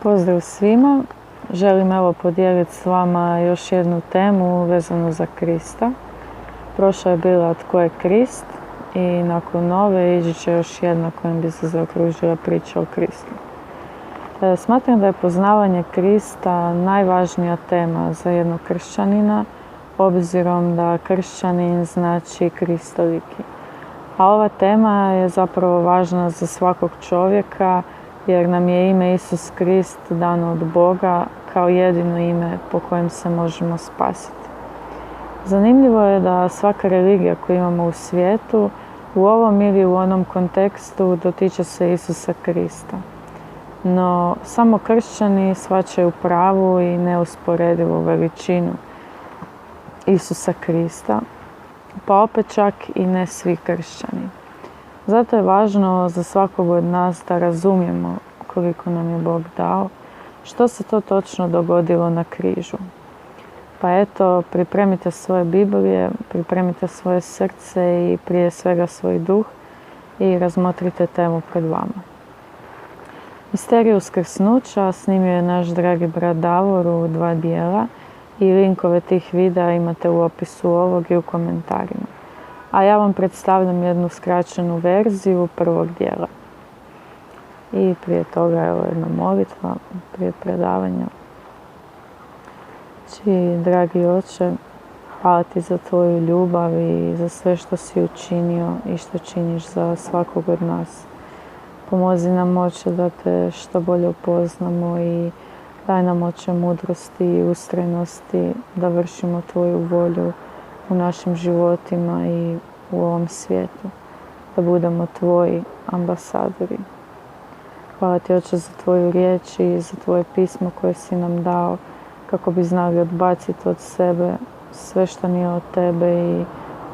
Pozdrav svima. Želim podijeliti s vama još jednu temu vezanu za Krista. Prošla je bila Tko je Krist i nakon ove ići će još jedna kojom bi se zaokružila priča o Kristu. Smatram da je poznavanje Krista najvažnija tema za jednog kršćanina, obzirom da kršćanin znači kristoliki. A ova tema je zapravo važna za svakog čovjeka, jer nam je ime Isus Krist dano od Boga kao jedino ime po kojem se možemo spasiti. Zanimljivo je da svaka religija koju imamo u svijetu u ovom ili u onom kontekstu dotiče se Isusa Krista. No, samo kršćani shvaćaju pravu i neusporedivu veličinu Isusa Krista, pa opet čak i ne svi kršćani. Zato je važno za svakog od nas da razumijemo koliko nam je Bog dao, što se to točno dogodilo na križu. Pa eto, pripremite svoje Biblije, pripremite svoje srce i prije svega svoj duh i razmotrite temu pred vama. Misteriju uskrsnuća snimio je naš dragi brat Davor u 2 dijela i linkove tih videa imate u opisu ovog i u komentarima. A ja vam predstavljam jednu skraćenu verziju prvog dijela. I prije toga jedna molitva prije predavanja. Znači, dragi Oče, hvala ti za tvoju ljubav i za sve što si učinio i što činiš za svakog od nas. Pomozi nam, Oče, da te što bolje upoznamo i daj nam, Oče, mudrosti i ustrajnosti da vršimo tvoju volju u našim životima i u ovom svijetu, da budemo tvoji ambasadori. Hvala ti, Oče, za tvoju riječ i za tvoje pismo koje si nam dao, kako bi znali odbaciti od sebe sve što nije od tebe i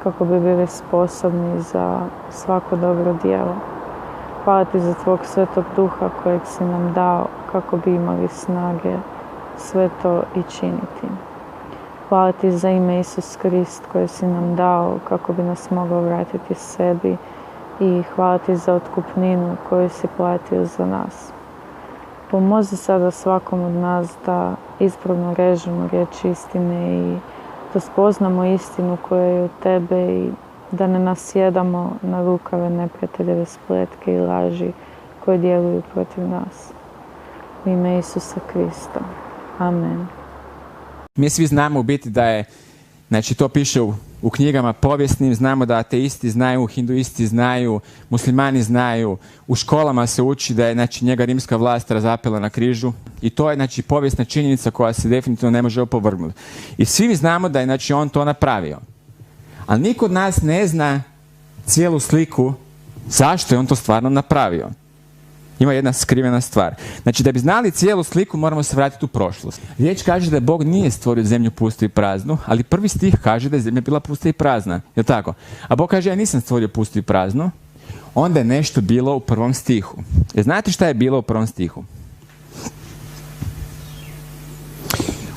kako bi bili sposobni za svako dobro djelo. Hvala ti za tvog Svetog Duha kojeg si nam dao, kako bi imali snage sve to i činiti. Hvala ti za ime Isus Krist koje si nam dao kako bi nas mogao vratiti sebi i hvala ti za otkupninu koju si platio za nas. Pomozi sada svakom od nas da ispravno režemo riječ istine i da spoznamo istinu koja je od tebe i da ne nasjedamo na lukave neprijateljeve spletke i laži koje djeluju protiv nas. U ime Isusa Krista. Amen. Mi svi znamo u biti da je, znači to piše u knjigama povijesnim, znamo da ateisti znaju, hinduisti znaju, muslimani znaju, u školama se uči da je, znači, njega rimska vlast razapela na križu i to je, znači, povijesna činjenica koja se definitivno ne može opovrgnuti. I svi znamo da je, znači, on to napravio. Ali niko od nas ne zna cijelu sliku zašto je on to stvarno napravio. Ima jedna skrivena stvar. Znači, da bi znali cijelu sliku, moramo se vratiti u prošlost. Riječ kaže da Bog nije stvorio zemlju pustu i praznu, ali prvi stih kaže da je zemlja bila pusta i prazna. Je li tako? A Bog kaže, ja nisam stvorio pustu i praznu. Onda je nešto bilo u prvom stihu. Znate šta je bilo u prvom stihu?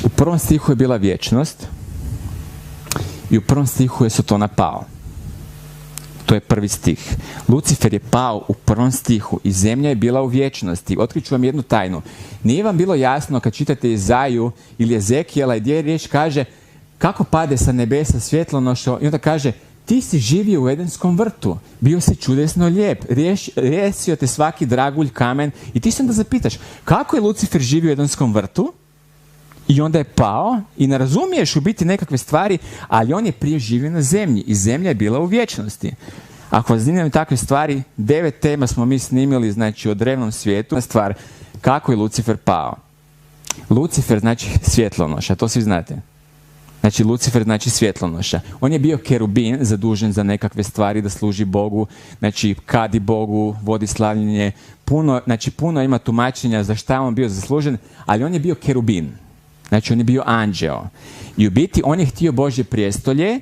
U prvom stihu je bila vječnost i u prvom stihu je Sotona pao. To je prvi stih. Lucifer je pao u prvom stihu i zemlja je bila u vječnosti. Otkriću vam jednu tajnu. Nije vam bilo jasno kad čitate Izaju ili Ezekijela gdje riječ kaže kako pade sa nebesa svjetlonošo i onda kaže ti si živio u Edenskom vrtu, bio si čudesno lijep, riješio te svaki dragulj, kamen i ti se onda zapitaš kako je Lucifer živio u Edenskom vrtu i onda je pao i ne razumiješ u biti nekakve stvari, ali on je prije živio na zemlji i zemlja je bila u vječnosti. Ako vas zanimaju takve stvari, 9 tema smo mi snimili, znači o drevnom svijetu. Stvar, kako je Lucifer pao? Lucifer znači svjetlonoša, to svi znate. Znači Lucifer znači svjetlonoša. On je bio kerubin, zadužen za nekakve stvari da služi Bogu, znači kadi Bogu, vodi slavljenje. Puno ima tumačenja za šta on bio zaslužen, ali on je bio kerubin. Znači on je bio anđeo. I u biti on je htio Božje prijestolje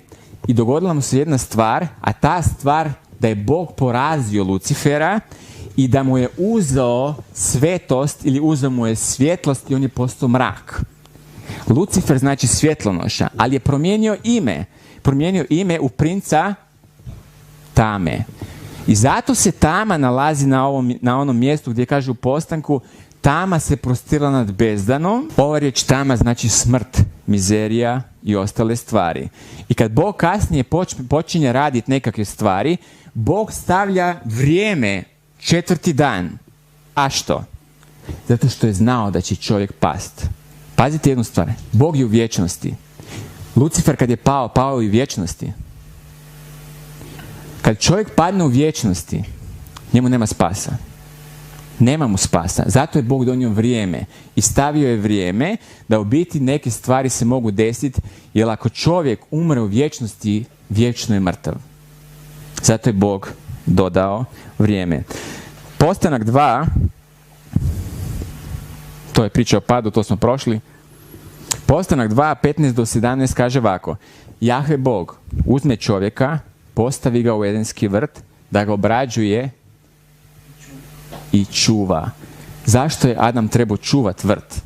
i dogodila mu se jedna stvar, a ta stvar da je Bog porazio Lucifera i da mu je uzeo svetost ili uzeo mu je svjetlost i on je postao mrak. Lucifer znači svjetlonoša, ali je promijenio ime u princa tame. I zato se tama nalazi na onom mjestu gdje kaže u postanku tama se prostirala nad bezdanom. Ova riječ tama znači smrt, mizerija i ostale stvari. I kad Bog kasnije počinje raditi nekakve stvari, Bog stavlja vrijeme, 4. dan. A što? Zato što je znao da će čovjek past. Pazite jednu stvar. Bog je u vječnosti. Lucifer kad je pao je u vječnosti. Kad čovjek padne u vječnosti, njemu nema spasa. Nema mu spasa. Zato je Bog donio vrijeme i stavio je vrijeme da u biti neke stvari se mogu desiti, jer ako čovjek umre u vječnosti, vječno je mrtav. Zato je Bog dodao vrijeme. Postanak 2, to je priča o padu, to smo prošli. Postanak 2, 15 do 17 kaže ovako. Jahve Bog uzme čovjeka, postavi ga u Edenski vrt, da ga obrađuje i čuva. Zašto je Adam trebao čuvat vrt?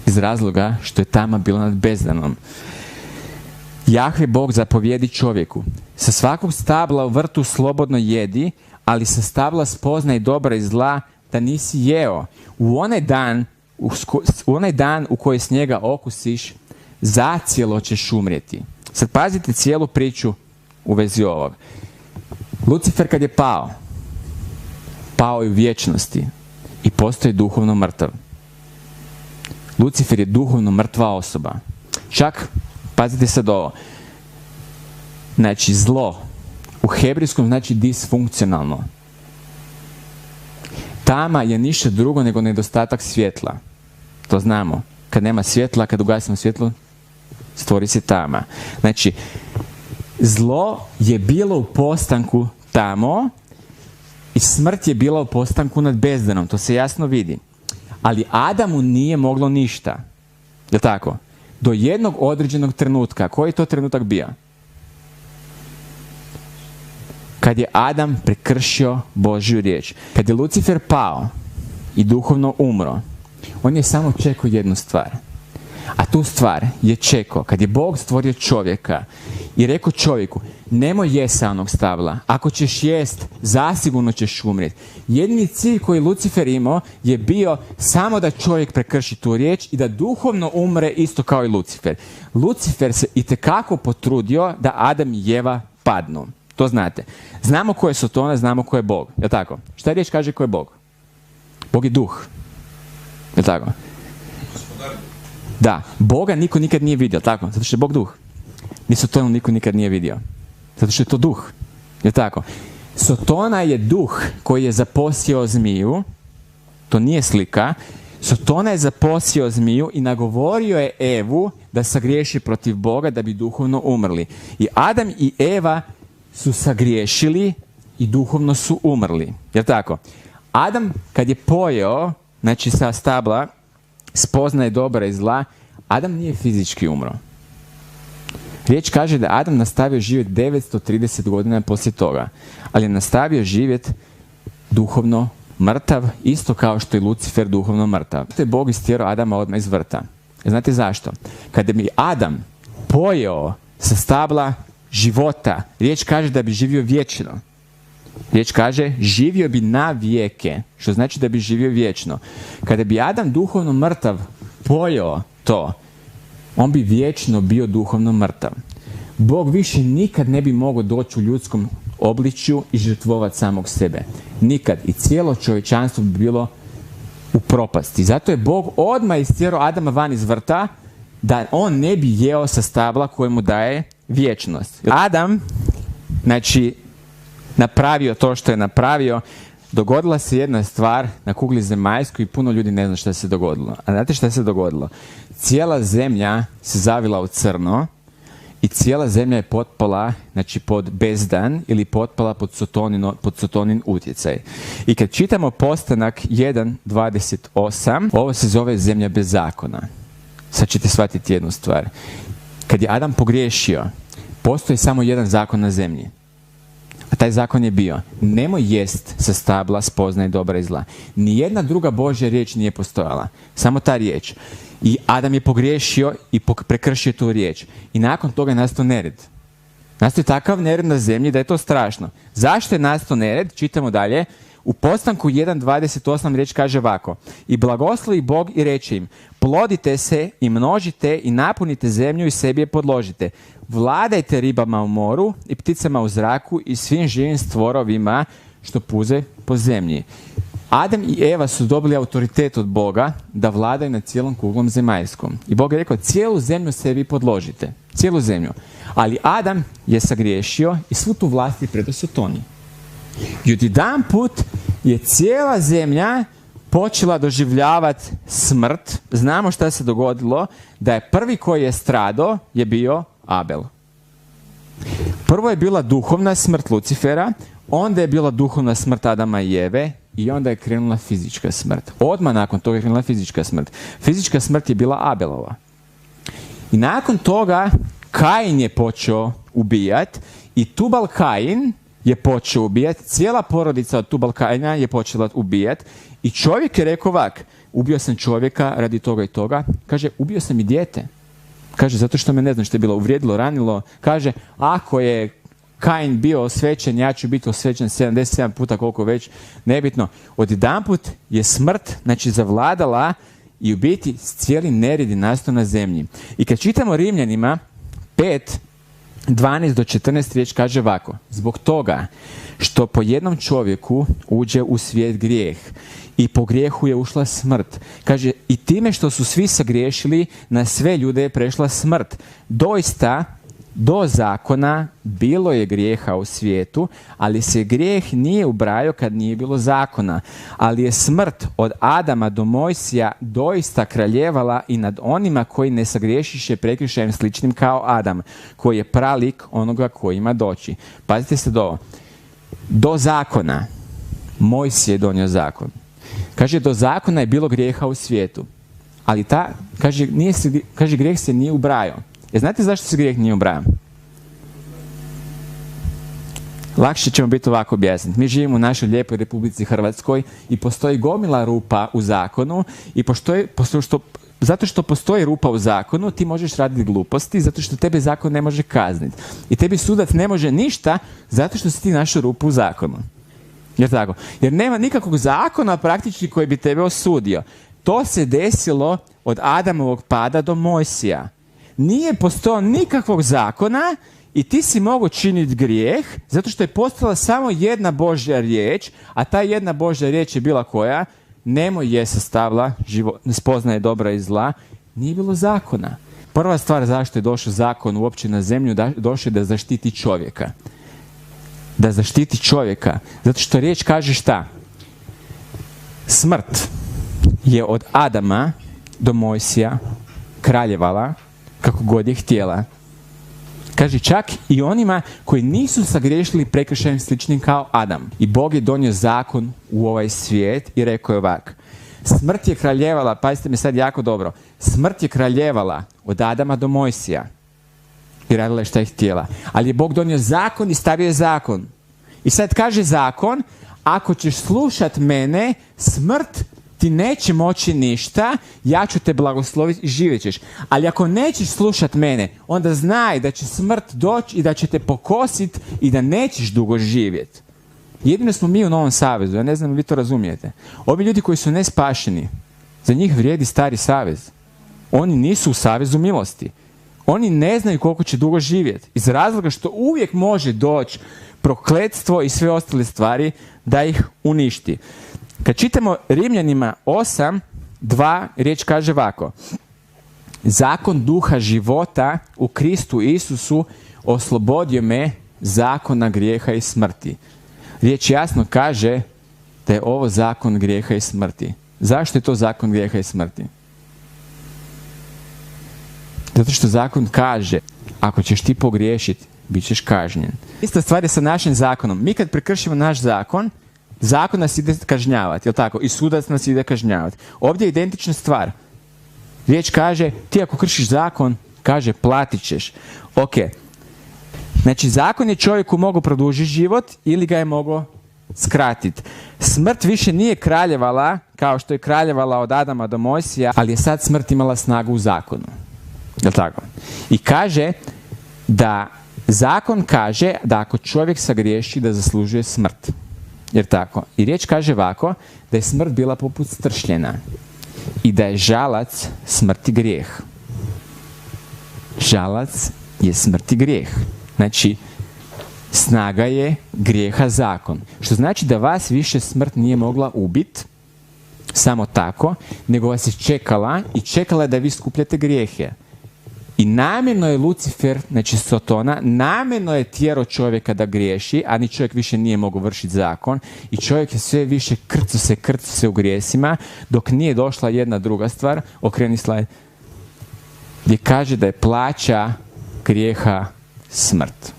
Iz razloga što je tama bila nad bezdanom. Jahve Bog zapovjedi čovjeku. Sa svakog stabla u vrtu slobodno jedi, ali sa stabla spoznaj dobra i zla da nisi jeo. U onaj dan u koji s njega okusiš, zacijelo ćeš umrijeti. Sad pazite cijelu priču u vezi ovog. Lucifer kad je pao je u vječnosti i postoji duhovno mrtav. Lucifer je duhovno mrtva osoba. Čak, pazite sad ovo, znači zlo u hebrejskom znači disfunkcionalno. Tama je ništa drugo nego nedostatak svjetla. To znamo. Kad nema svjetla, kad ugasimo svjetlo, stvori se tama. Znači, zlo je bilo u postanku tamo i smrt je bila u postanku nad bezdanom. To se jasno vidi. Ali Adamu nije moglo ništa. Je tako? Do jednog određenog trenutka. Koji je to trenutak bio? Kad je Adam prekršio Božju riječ. Kad je Lucifer pao i duhovno umro, on je samo čekao jednu stvar. A tu stvar je čekao kad je Bog stvorio čovjeka i rekao čovjeku, nemoj jest sa onog stabla. Ako ćeš jest, zasigurno ćeš umrijeti. Jedini cilj koji Lucifer imao je bio samo da čovjek prekrši tu riječ i da duhovno umre isto kao i Lucifer. Lucifer se itekako potrudio da Adam i Eva padnu. To znate. Znamo ko je Sotona, znamo ko je Bog. Je tako? Šta riječ kaže ko je Bog? Bog je duh. Je tako? Da. Boga niko nikad nije vidio. Tako? Zato što je Bog duh. Ni Sotonu niko nikad nije vidio. Zato što je to duh. Je tako? Sotona je duh koji je zaposjeo zmiju. To nije slika. Sotona je zaposjeo zmiju i nagovorio je Evu da sagriješi protiv Boga da bi duhovno umrli. I Adam i Eva su sagriješili i duhovno su umrli. Jel' tako? Adam kad je pojeo, znači sa stabla, spoznaje dobra i zla, Adam nije fizički umro. Riječ kaže da Adam nastavio živjeti 930 godina poslije toga, ali je nastavio živjeti duhovno mrtav, isto kao što je Lucifer duhovno mrtav. To je Bog istjerao Adama odmah iz vrta. Znate zašto? Kada bi Adam pojeo sa stabla života, riječ kaže da bi živio vječno. Riječ kaže živio bi na vijeke, što znači da bi živio vječno. Kada bi Adam duhovno mrtav pojeo to, on bi vječno bio duhovno mrtav. Bog više nikad ne bi mogao doći u ljudskom obličju i žrtvovati samog sebe. Nikad. I cijelo čovječanstvo bi bilo u propasti. Zato je Bog odmah istjerao Adama van iz vrta da on ne bi jeo sa stabla koje mu daje vječnost. Adam, znači, napravio to što je napravio, dogodila se jedna stvar na kugli zemaljskoj i puno ljudi ne zna šta se dogodilo. A znate šta se dogodilo? Cijela zemlja se zavila u crno i cijela zemlja je potpala, znači pod bezdan ili potpala pod Sotonin utjecaj. I kad čitamo Postanak 1.28, ovo se zove zemlja bez zakona. Sad ćete shvatiti jednu stvar. Kad je Adam pogriješio, postoji samo jedan zakon na zemlji. A taj zakon je bio, nemoj jest sa stabla spoznaj dobra i zla. Nijedna druga Božja riječ nije postojala. Samo ta riječ. I Adam je pogriješio i prekršio tu riječ. I nakon toga je nastao nered. Nastoji takav nered na zemlji da je to strašno. Zašto je nastao nered? Čitamo dalje. U Postanku 1.28 riječ kaže ovako: i blagoslovi Bog i reče im: plodite se i množite i napunite zemlju i sebi je podložite. Vladajte ribama u moru i pticama u zraku i svim živim stvorovima što puze po zemlji. Adam i Eva su dobili autoritet od Boga da vladaju nad cijelom kuglom zemaljskom. I Bog je rekao: cijelu zemlju sebi podložite. Cijelu zemlju. Ali Adam je sagriješio i svu tu vlast je predao Sotoni. I odjedanput je cijela zemlja počela doživljavati smrt. Znamo šta se dogodilo, da je prvi koji je stradao je bio Abel. Prvo je bila duhovna smrt Lucifera, onda je bila duhovna smrt Adama i Eve i onda je krenula fizička smrt. Odmah nakon toga je krenula fizička smrt. Fizička smrt je bila Abelova. I nakon toga Kain je počeo ubijati i Tubal Kain je počeo ubijati. Cijela porodica od Tubal Kaina je počela ubijati i čovjek je rekao ovak: ubio sam čovjeka radi toga i toga. Kaže: ubio sam i dijete. Kaže: zato što me ne znam što je bilo uvrijedilo, ranilo. Kaže: ako je Kain bio osvećen, ja ću biti osvećen 77 puta, koliko već, nebitno. Odjedanput je smrt, znači, zavladala i u biti cijeli nered je nastao na zemlji. I kad čitamo Rimljanima 5:12 do 14 riječ kaže ovako: zbog toga što po jednom čovjeku uđe u svijet grijeh i po grijehu je ušla smrt. Kaže: i time što su svi sagriješili, na sve ljude je prešla smrt. Doista, do zakona bilo je grijeha u svijetu, ali se grijeh nije ubrajao kad nije bilo zakona. Ali je smrt od Adama do Mojsija doista kraljevala i nad onima koji ne sagriješiše prekršajem sličnim kao Adam, koji je pralik onoga koji ima doći. Pazite se do ovo. Do zakona. Mojsije je donio zakon. Kaže: do zakona je bilo grijeha u svijetu. Ali kaže grijeh se nije ubrajao. Znate zašto se grijeh nije ubrajao? Lakše ćemo biti ovako objasniti. Mi živimo u našoj lijepoj Republici Hrvatskoj i postoji gomila rupa u zakonu i zato što postoji rupa u zakonu, ti možeš raditi gluposti, zato što tebe zakon ne može kazniti. I tebi sudac ne može ništa zato što si ti našao rupu u zakonu. Jer tako? Jer nema nikakvog zakona praktički koji bi tebe osudio. To se desilo od Adamovog pada do Mojsija. Nije postojao nikakvog zakona i ti si mogao činiti grijeh zato što je postala samo jedna Božja riječ, a ta jedna Božja riječ je bila koja? Nemoj jesti stavla, spoznaje dobra i zla. Nije bilo zakona. Prva stvar zašto je došao zakon uopće na zemlju, došao je da zaštiti čovjeka. Da zaštiti čovjeka. Zato što riječ kaže šta? Smrt je od Adama do Mojsija kraljevala kako god je htjela. Kaže čak i onima koji nisu sagriješili prekršajem sličnim kao Adam. I Bog je donio zakon u ovaj svijet i rekao je ovak: smrt je kraljevala, pazite me sad jako dobro, smrt je kraljevala od Adama do Mojsija i radila je šta je htjela. Ali je Bog donio zakon i stavio je zakon. I sad kaže zakon: ako ćeš slušat mene, smrt ti neće moći ništa, ja ću te blagosloviti i živjet ćeš. Ali ako nećeš slušat mene, onda znaj da će smrt doći i da će te pokosit i da nećeš dugo živjeti. Jedino smo mi u Novom Savezu, ja ne znam vi to razumijete. Ovi ljudi koji su nespašeni, za njih vrijedi stari savez. Oni nisu u savezu milosti. Oni ne znaju koliko će dugo živjeti. Iz razloga što uvijek može doći prokletstvo i sve ostale stvari da ih uništi. Kad čitamo Rimljanima 8:2, riječ kaže ovako: zakon duha života u Kristu Isusu oslobodio me zakona grijeha i smrti. Riječ jasno kaže da je ovo zakon grijeha i smrti. Zašto je to zakon grijeha i smrti? Zato što zakon kaže: ako ćeš ti pogriješiti, bit ćeš kažnjen. Ista stvar je sa našim zakonom. Mi kad prekršimo naš zakon, zakon nas ide kažnjavati, jel tako? I sudac nas ide kažnjavati. Ovdje je identična stvar. Riječ kaže: ti ako kršiš zakon, kaže, platit ćeš. Ok. Znači, zakon je čovjeku mogao produžiti život ili ga je mogao skratiti. Smrt više nije kraljevala kao što je kraljevala od Adama do Mojsija, ali je sad smrt imala snagu u zakonu. Jel tako? I kaže da Zakon kaže da ako čovjek sagriješi da zaslužuje smrt. Jer tako. I riječ kaže ovako, da je smrt bila poput stršljena i da je žalac smrti grijeh. Žalac je smrti grijeh. Znači, snaga je grijeha zakon. Što znači da vas više smrt nije mogla ubiti, samo tako, nego vas je čekala i čekala je da vi skupljate grijehe. I namjerno je Lucifer, znači Sotona, namjerno je tjerao čovjeka da griješi, a ni čovjek više nije mogao vršiti zakon. I čovjek je sve više krcu se u grijesima, dok nije došla jedna druga stvar, okreni slajd, gdje kaže da je plaća grijeha smrt.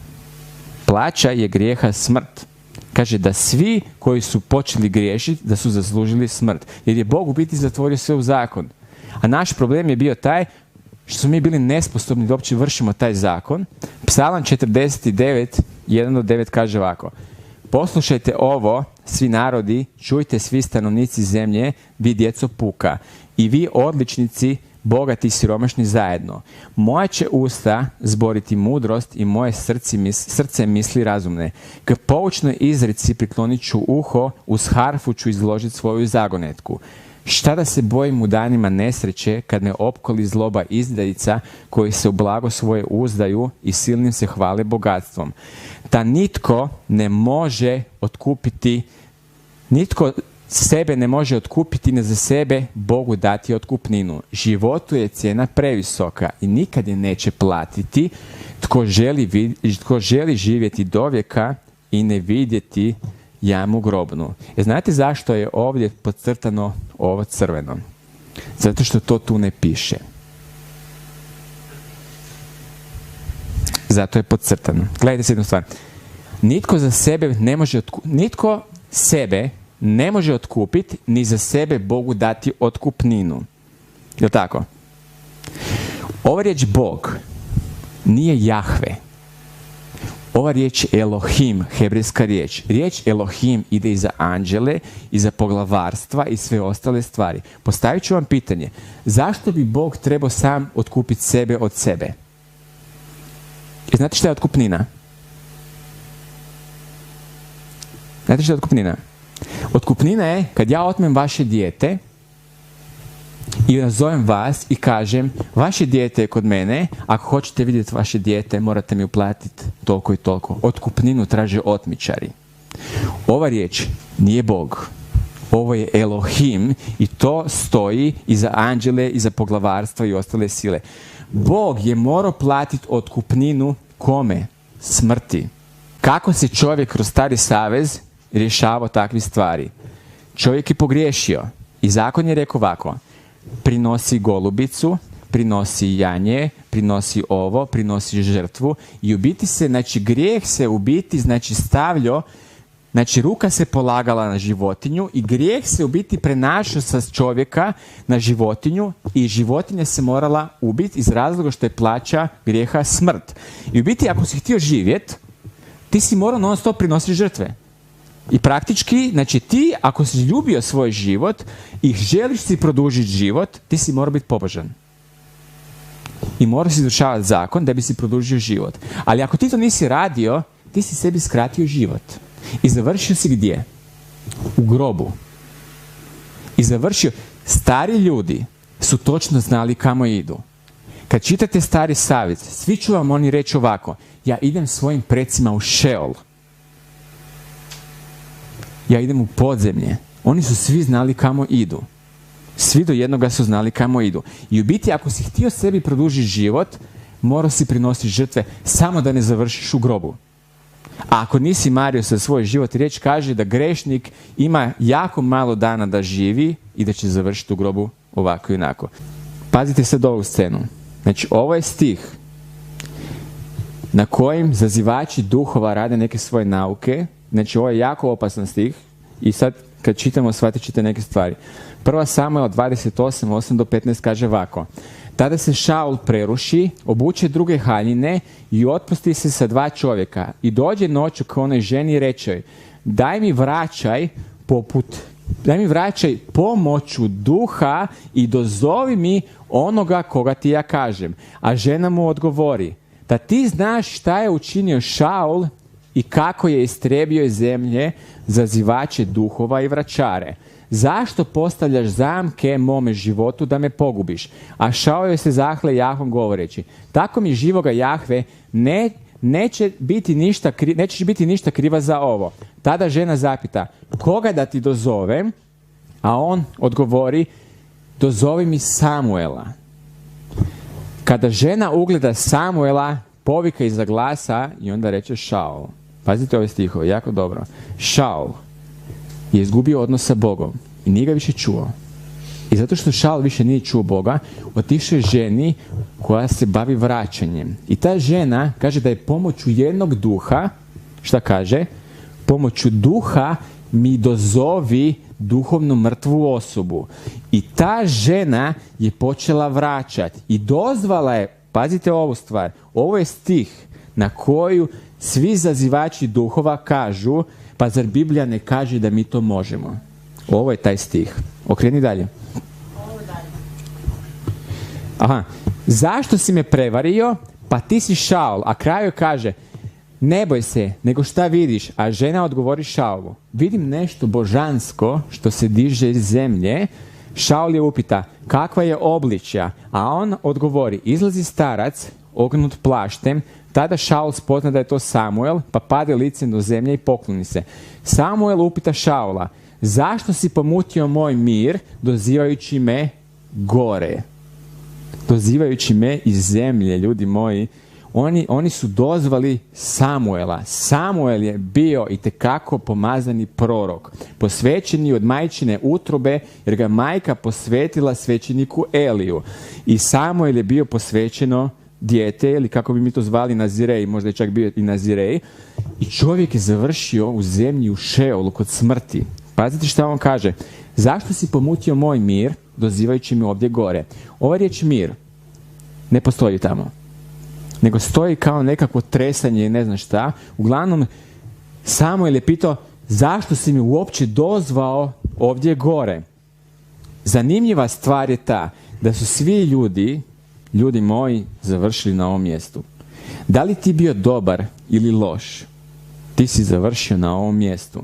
Plaća je grijeha smrt. Kaže da svi koji su počeli griješiti, da su zaslužili smrt. Jer je Bog u biti zatvorio sve u zakon. A naš problem je bio taj što smo mi bili nesposobni da uopće vršimo taj zakon. Psalam 49, 1-9 kaže ovako. Poslušajte ovo, svi narodi, čujte svi stanovnici zemlje, vi djeco puka. I vi odličnici, bogati i siromašni zajedno. Moja će usta zboriti mudrost i moje srce misli razumne. K poučnoj izreci priklonit ću uho, uz harfu ću izložiti svoju zagonetku. Šta da se bojim u danima nesreće, kad me opkoli zloba izdajica koji se u blago svoje uzdaju i silnim se hvale bogatstvom. Da nitko ne može otkupiti, nitko sebe ne može otkupiti, ne za sebe Bogu dati otkupninu. Životu je cijena previsoka i nikad je neće platiti. Tko želi živjeti do vijeka i ne vidjeti jamu grobnu. Znate zašto je ovdje podcrtano ovo crveno? Zato što to tu ne piše. Zato je podcrtano. Gledajte se jednu stvar. Nitko sebe ne može otkupiti, ni za sebe Bogu dati otkupninu. Je li tako? Ova riječ Bog nije Jahve. Ova riječ Elohim, hebrejska riječ. Riječ Elohim ide i za anđele, i za poglavarstva i sve ostale stvari. Postavit ću vam pitanje. Zašto bi Bog trebao sam otkupiti sebe od sebe? I znate šta je otkupnina? Znate šta je otkupnina? Otkupnina je kad ja otmem vaše dijete i nazovem vas i kažem vaše dijete je kod mene, ako hoćete vidjeti vaše dijete morate mi uplatiti toliko i toliko. Otkupninu traže otmičari. Ova riječ nije Bog. Ovo je Elohim i to stoji i za anđele i za poglavarstva i ostale sile. Bog je morao platiti otkupninu kome? Smrti. Kako se čovjek kroz Stari savez rješavao takve stvari? Čovjek je pogriješio i zakon je rekao ovako: prinosi golubicu, prinosi janje, prinosi ovo, prinosi žrtvu i u biti se, znači grijeh se u biti, znači stavljao, znači ruka se polagala na životinju i grijeh se u biti prenašao sa čovjeka na životinju i životinja se morala ubiti iz razloga što je plaća grijeha smrt. I u biti ako si htio živjeti, ti si morao non stop prinositi žrtve. I praktički, znači ti ako si ljubio svoj život i želiš si produžiti život, ti si morao biti pobožan. I morao si izvršavati zakon da bi si produžio život. Ali ako ti to nisi radio, ti si sebi skratio život. I završio si gdje? U grobu. I završio. Stari ljudi su točno znali kamo idu. Kad čitate Stari savjet, svi ću vam oni reći ovako: ja idem svojim precima u Šeol. Ja idem u podzemlje. Oni su svi znali kamo idu. Svi do jednoga su znali kamo idu. I u biti ako si htio sebi produžiti život, morao si prinositi žrtve samo da ne završiš u grobu. A ako nisi mario za svoj život, riječ kaže da grešnik ima jako malo dana da živi i da će završiti u grobu ovako i onako. Pazite sad ovu scenu. Znači ovo je stih na kojim zazivači duhova rade neke svoje nauke. Znači ovo je jako opasan stih i sad kad čitamo shvatit ćete neke stvari. 1. Samuel 28, 8-15 kaže ovako: tada se Šaul preruši, obuče druge haljine i otpusti se sa 2 čovjeka i dođe noću k onoj ženi i reče: daj mi vraćaj pomoću duha i dozovi mi onoga koga ti ja kažem. A žena mu odgovori: da ti znaš šta je učinio Šaul i kako je istrebio iz zemlje zazivače duhova i vračare. Zašto postavljaš zamke mome životu da me pogubiš? A Šaul se zahle Jahvom govoreći, tako mi živoga Jahve, nećeš biti ništa kriva za ovo. Tada žena zapita, koga da ti dozovem? A on odgovori, dozovi mi Samuela. Kada žena ugleda Samuela, povika iza glasa i onda reče Šaul. Pazite ove stihove, jako dobro. Šaul je izgubio odnos sa Bogom i nije ga više čuo. I zato što Šaul više nije čuo Boga, otišao je ženi koja se bavi vraćanjem. I ta žena kaže da je pomoću jednog duha, šta kaže? Pomoću duha mi dozovi duhovno mrtvu osobu. I ta žena je počela vraćati i dozvala je, pazite ovu stvar, ovo je stih na koju svi zazivači duhova kažu, pa zar Biblija ne kaže da mi to možemo? Ovo je taj stih. Okreni dalje. Aha. Zašto si me prevario? Pa ti si Šaul. A kraju kaže, ne boj se, nego šta vidiš? A žena odgovori Šaulu, vidim nešto božansko što se diže iz zemlje. Šaul je upita, kakva je obličja? A on odgovori, izlazi starac, ognut plaštem. Tada Šaul spozna da je to Samuel, pa pade licem do zemlje i pokloni se. Samuel upita Šaula, zašto si pomutio moj mir, dozivajući me gore? Dozivajući me iz zemlje, ljudi moji. Oni su dozvali Samuela. Samuel je bio itekako pomazani prorok, posvećeni od majčine utrobe, jer ga majka posvetila svećeniku Eliju. I Samuel je bio posvećeno dijete, ili kako bi mi to zvali Nazirej, možda je čak bio i Nazirej. I čovjek je završio u zemlji u Šeolu kod smrti. Pazite šta on kaže. Zašto si pomutio moj mir, dozivajući me ovdje gore? Ova riječ mir ne postoji tamo, nego stoji kao nekakvo tresanje i ne znam šta. Uglavnom, Samuel je pitao, zašto si mi uopće dozvao ovdje gore? Zanimljiva stvar je ta da su svi ljudi moji, završili na ovom mjestu. Da li ti bio dobar ili loš, ti si završio na ovom mjestu.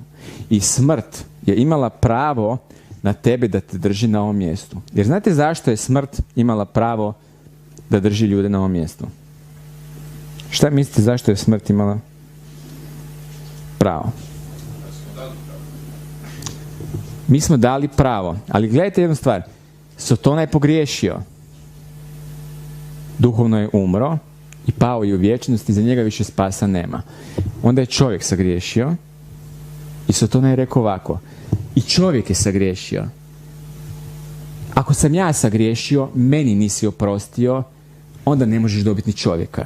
I smrt je imala pravo na tebe da te drži na ovom mjestu. Jer znate zašto je smrt imala pravo da drži ljude na ovom mjestu? Šta mislite zašto je smrt imala pravo? Mi smo dali pravo, ali gledajte jednu stvar. Sotona je pogriješio. Duhovno je umro i pao je u vječnosti, za njega više spasa nema. Onda je čovjek sagriješio i Sotona je rekao ovako, i čovjek je sagriješio. Ako sam ja sagriješio, meni nisi oprostio, onda ne možeš dobiti ni čovjeka.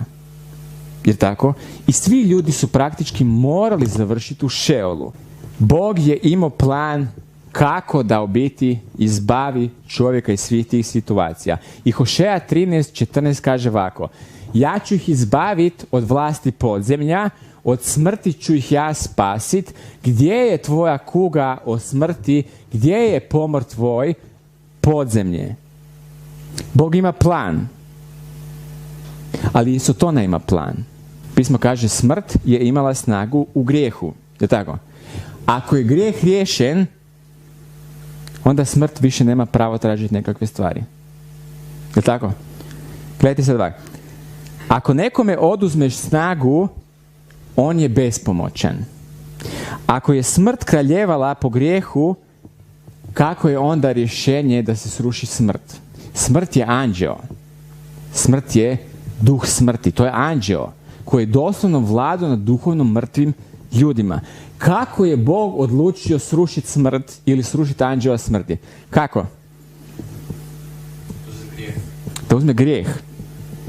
Jer tako? I svi ljudi su praktički morali završiti u Šeolu. Bog je imao plan kako da u biti izbavi čovjeka iz svih tih situacija. I Hošeja 13:14 kaže ovako, ja ću ih izbaviti od vlasti podzemlja, od smrti ću ih ja spasit. Gdje je tvoja kuga o smrti? Gdje je pomor tvoj? Podzemlje. Bog ima plan. Ali i Sotona ima plan. Pismo kaže, smrt je imala snagu u grijehu. Je tako? Ako je grijeh riješen, onda smrt više nema pravo tražiti nekakve stvari. Je tako? Gledajte sad ovako. Ako nekome oduzmeš snagu, on je bespomoćan. Ako je smrt kraljevala po grijehu, kako je onda rješenje da se sruši smrt? Smrt je anđeo. Smrt je duh smrti. To je anđeo koji je doslovno vladao nad duhovno mrtvim ljudima. Kako je Bog odlučio srušiti smrt ili srušiti anđela smrti? Kako? Da uzme grijeh.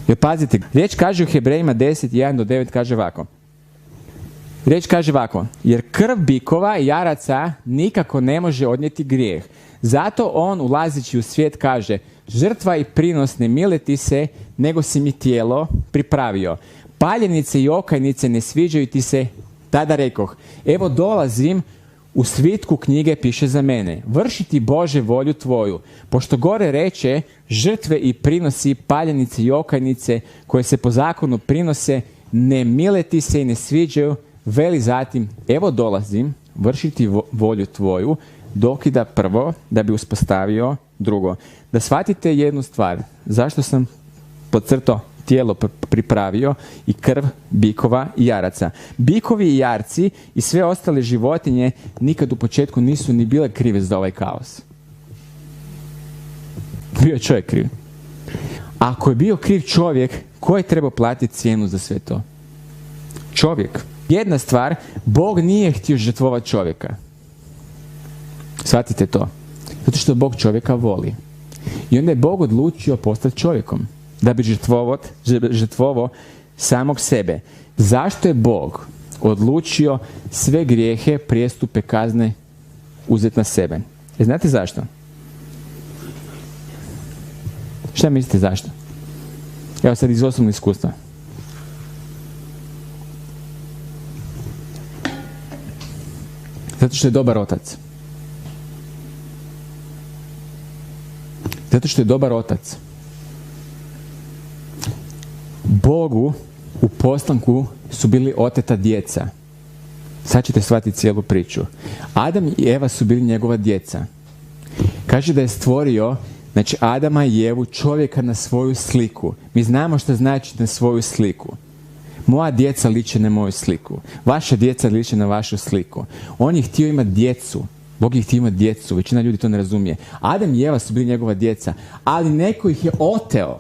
Jer pazite, riječ kaže u Hebrejima 10:1-9 kaže ovako. Riječ kaže ovako, jer krv bikova i jaraca nikako ne može odnijeti grijeh. Zato on, ulazeći u svijet, kaže, žrtva i prinos ne mile ti se, nego si mi tijelo pripravio. Paljenice i okajnice ne sviđaju ti se, tada rekoh, evo dolazim, u svitku knjige piše za mene. Vršiti Bože volju tvoju. Pošto gore reče, žrtve i prinosi, paljenice i okajnice koje se po zakonu prinose, ne mile ti se i ne sviđaju, veli zatim, evo dolazim vršiti volju tvoju, dokida prvo da bi uspostavio drugo. Da shvatite jednu stvar, zašto sam podcrtao tijelo pripravio i krv bikova i jaraca. Bikovi i jarci i sve ostale životinje nikad u početku nisu ni bile krive za ovaj kaos. Bio je čovjek kriv. Ako je bio kriv čovjek, ko je trebao platiti cijenu za sve to? Čovjek. Jedna stvar, Bog nije htio žrtvovati čovjeka. Shvatite to. Zato što Bog čovjeka voli. I onda je Bog odlučio postati čovjekom. Da bi žrtvovao samog sebe. Zašto je Bog odlučio sve grijehe, prijestupe, kazne uzeti na sebe? Znate zašto? Šta mislite zašto? Evo sad iz osobnog iskustva. Zato što je dobar otac. Zato što je dobar otac. Bogu u postanku su bili oteta djeca. Sad ćete shvatiti cijelu priču. Adam i Eva su bili njegova djeca. Kaže da je stvorio, znači Adama i Evu, čovjeka na svoju sliku. Mi znamo što znači na svoju sliku. Moja djeca liče na moju sliku. Vaša djeca liče na vašu sliku. On je htio imati djecu. Bog je htio imati djecu. Većina ljudi to ne razumije. Adam i Eva su bili njegova djeca. Ali neko ih je oteo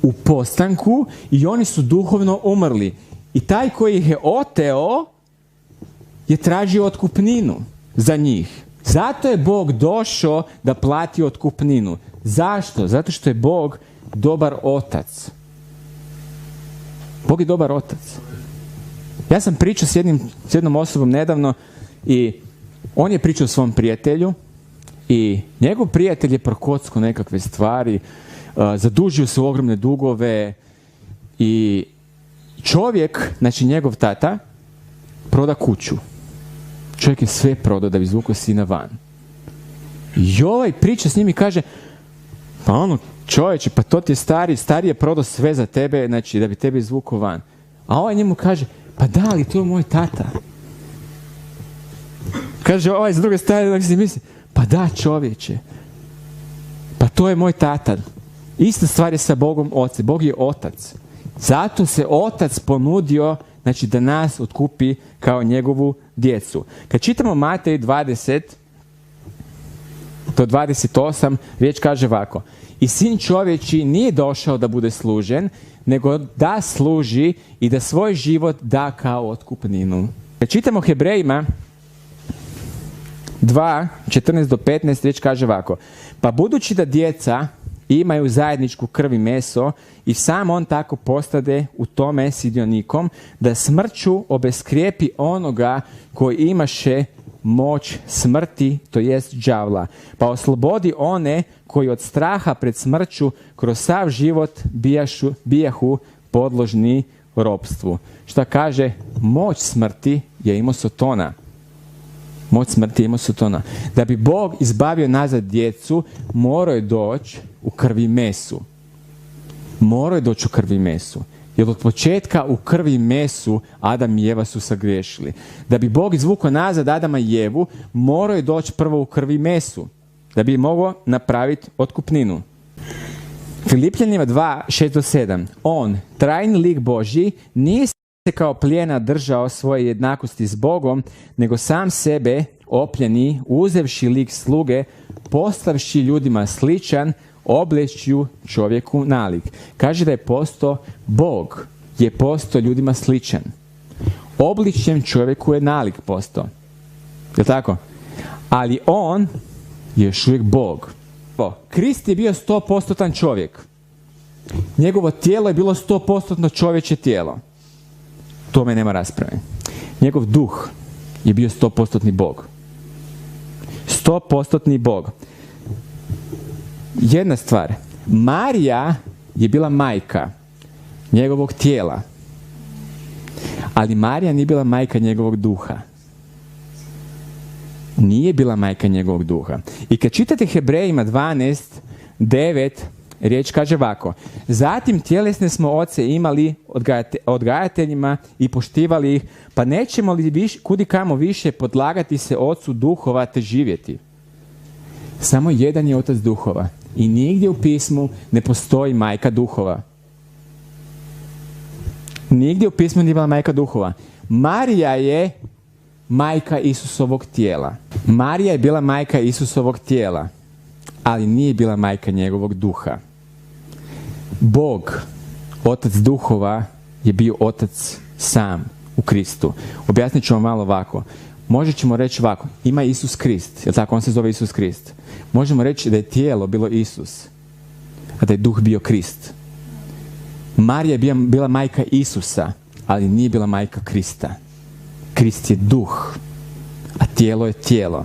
u postanku i oni su duhovno umrli. I taj koji ih je oteo je tražio otkupninu za njih. Zato je Bog došao da plati otkupninu. Zašto? Zato što je Bog dobar otac. Bog je dobar otac. Ja sam pričao s jednom osobom nedavno i on je pričao o svom prijatelju i njegov prijatelj je prokockao nekakve stvari, zadužio se u ogromne dugove i čovjek, znači njegov tata, proda kuću. Čovjek je sve prodao da bi izvukao sina van. I ovaj priča s njim i kaže, pa ono, čovječe, pa to ti je stari je prodao sve za tebe, znači da bi tebe izvukao van. A ovaj njemu kaže, pa da, ali to je moj tata. Kaže ovaj s druge strane, da si misli, pa da, čovječe, pa to je moj tata. Ista stvar je sa Bogom Ocem. Bog je otac. Zato se otac ponudio, znači da nas otkupi kao njegovu djecu. Kad čitamo Matej 20 do 28, riječ kaže ovako. I sin čovječi nije došao da bude služen, nego da služi i da svoj život da kao otkupninu. Kad čitamo Hebrejima 2, 14 do 15, riječ kaže ovako. Pa budući da djeca imaju zajedničku krv i meso i sam on tako postade u tome sidionikom, da smrću obeskrijepi onoga koji imaše moć smrti, to jest đavla. Pa oslobodi one koji od straha pred smrću kroz sav život bijahu podložni ropstvu. Šta kaže? Moć smrti je imao Sotona. Moć smrti je imao Sotona. Da bi Bog izbavio nazad djecu, morao je doći u krvi mesu. Morao je doći u krvi mesu. Jer od početka u krvi mesu Adam i Eva su sagriješili. Da bi Bog izvukao nazad Adama i Evu, morao je doći prvo u krvi mesu. Da bi mogao napraviti otkupninu. Filipljanima 2, 6 do 7. On, trajni lik Božji, nije se kao plijena držao svoje jednakosti s Bogom, nego sam sebe opljeni, uzevši lik sluge, postavši ljudima sličan, oblečju čovjeku nalik. Kaže da je postao Bog, je postao ljudima sličan. Obličjem čovjeku je nalik postao. Je tako? Ali on je još uvijek Bog. Krist je bio 100% čovjek. Njegovo tijelo je bilo 100% čovječe tijelo. Tome nema rasprave. Njegov duh je bio 100% Bog. 100% Bog. Jedna stvar. Marija je bila majka njegovog tijela. Ali Marija nije bila majka njegovog duha. Nije bila majka njegovog duha. I kad čitate Hebrejima 12:9, riječ kaže ovako: zatim tjelesne smo oce imali odgajateljima i poštivali ih, pa nećemo li kudikamo više podlagati se ocu duhova te živjeti. Samo jedan je otac duhova i nigdje u pismu ne postoji majka duhova. Nigdje u pismu nije bila majka duhova. Marija je majka Isusovog tijela. Marija je bila majka Isusovog tijela, ali nije bila majka njegovog duha. Bog, otac duhova, je bio otac sam u Kristu. Objasnit ću vam malo ovako. Možda ćemo reći ovako: ima Isus Krist, jel tako? On se zove Isus Krist. Možemo reći da je tijelo bilo Isus, a da je duh bio Krist. Marija je bila majka Isusa, ali nije bila majka Krista. Krist je duh, a tijelo je tijelo.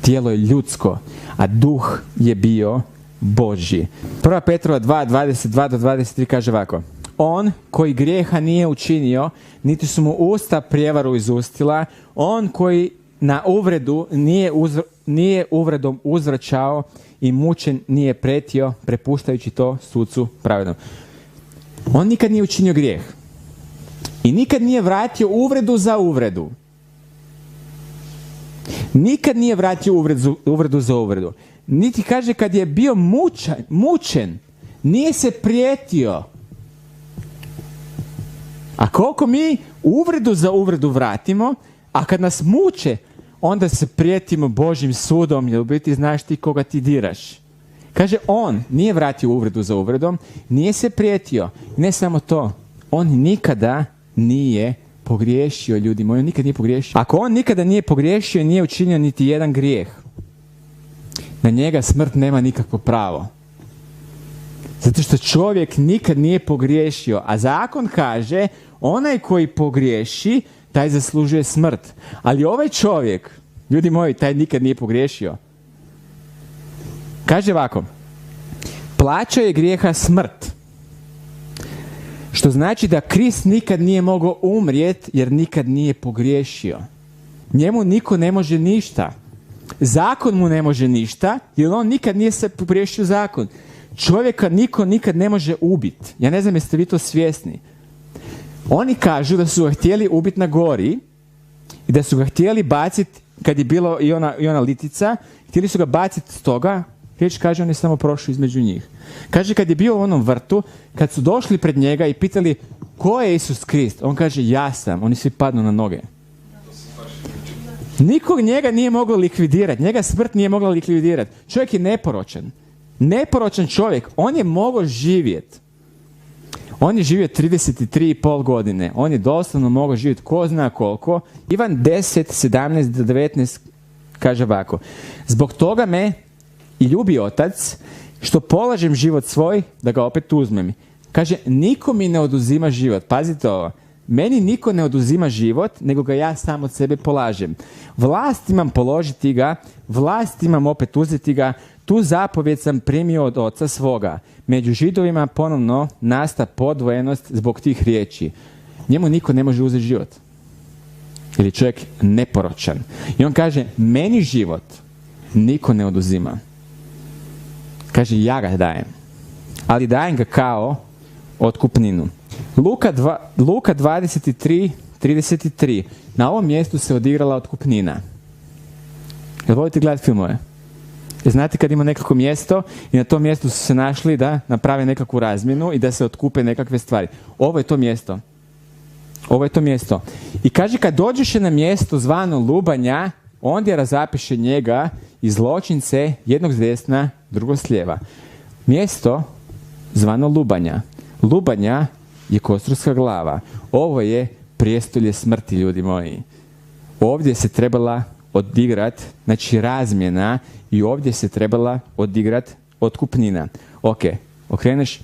Tijelo je ljudsko, a duh je bio Božji. 1. Petrova 2:22-23 kaže ovako: on koji grijeha nije učinio, niti su mu usta prijevaru izustila, on koji na uvredu nije uvredom uzvraćao i mučen nije pretio, prepuštajući to sucu pravednom. On nikad nije učinio grijeh i nikad nije vratio uvredu za uvredu. Nikad nije vratio uvredu za uvredu. Niti kaže kad je bio mučen, nije se prijetio. A koliko mi uvredu za uvredu vratimo, a kad nas muče, onda se prijetimo Božjim sudom, jer u biti znaš ti koga ti diraš. Kaže, on nije vratio uvredu za uvredom, nije se prijetio. Ne samo to, on nikada nije pogriješio, ljudi moji, on nikada nije pogriješio. Ako on nikada nije pogriješio i nije učinio niti jedan grijeh, na njega smrt nema nikakvo pravo. Zato što čovjek nikad nije pogriješio, a zakon kaže onaj koji pogriješi, taj zaslužuje smrt. Ali ovaj čovjek, ljudi moji, taj nikad nije pogriješio. Kaže ovako: plaća je grijeha smrt. Što znači da Krist nikad nije mogao umrijeti jer nikad nije pogriješio. Njemu niko ne može ništa. Zakon mu ne može ništa jer on nikad nije se pogriješio zakon. Čovjeka niko nikad ne može ubiti. Ja ne znam jeste vi to svjesni. Oni kažu da su ga htjeli ubiti na gori i da su ga htjeli baciti kad je bilo i ona litica. Htjeli su ga baciti s toga. Riječ kaže, on je samo prošao između njih. Kaže, kad je bio u onom vrtu, kad su došli pred njega i pitali ko je Isus Krist, on kaže, ja sam. Oni svi padnu na noge. Nikog njega nije moglo likvidirati. Njega smrt nije mogla likvidirati. Čovjek je neporočan. Neporočan čovjek. On je mogao živjeti. On je živio 33,5 godine. On je doslovno mogao živjeti ko zna koliko. Ivan 10:17-19 kaže ovako: zbog toga me i ljubi otac, što polažem život svoj da ga opet uzmem. Kaže, niko mi ne oduzima život. Pazite ovo. Meni niko ne oduzima život, nego ga ja sam od sebe polažem. Vlast imam položiti ga, vlast imam opet uzeti ga, tu zapovjed sam primio od oca svoga. Među Židovima ponovno nasta podvojenost zbog tih riječi. Njemu niko ne može uzeti život. Jer je čovjek neporočan. I on kaže, meni život niko ne oduzima. Kaže, ja ga dajem. Ali dajem ga kao otkupninu. Luka 23:33. Na ovom mjestu se odigrala otkupnina. Jel volite gledati filmove? Znate kad ima nekako mjesto i na tom mjestu su se našli da naprave nekakvu razmjenu i da se otkupe nekakve stvari. Ovo je to mjesto. Ovo je to mjesto. I kaže, kad dođeš na mjesto zvano lubanja, ondje razapiše njega i zločince, jednog s desna, drugog s lijeva. Mjesto zvano lubanja. Lubanja je kosturska glava. Ovo je prijestolje smrti, ljudi moji. Ovdje se trebala odigrat, znači razmjena, i ovdje se trebala odigrat otkupnina. Ok, okreneš.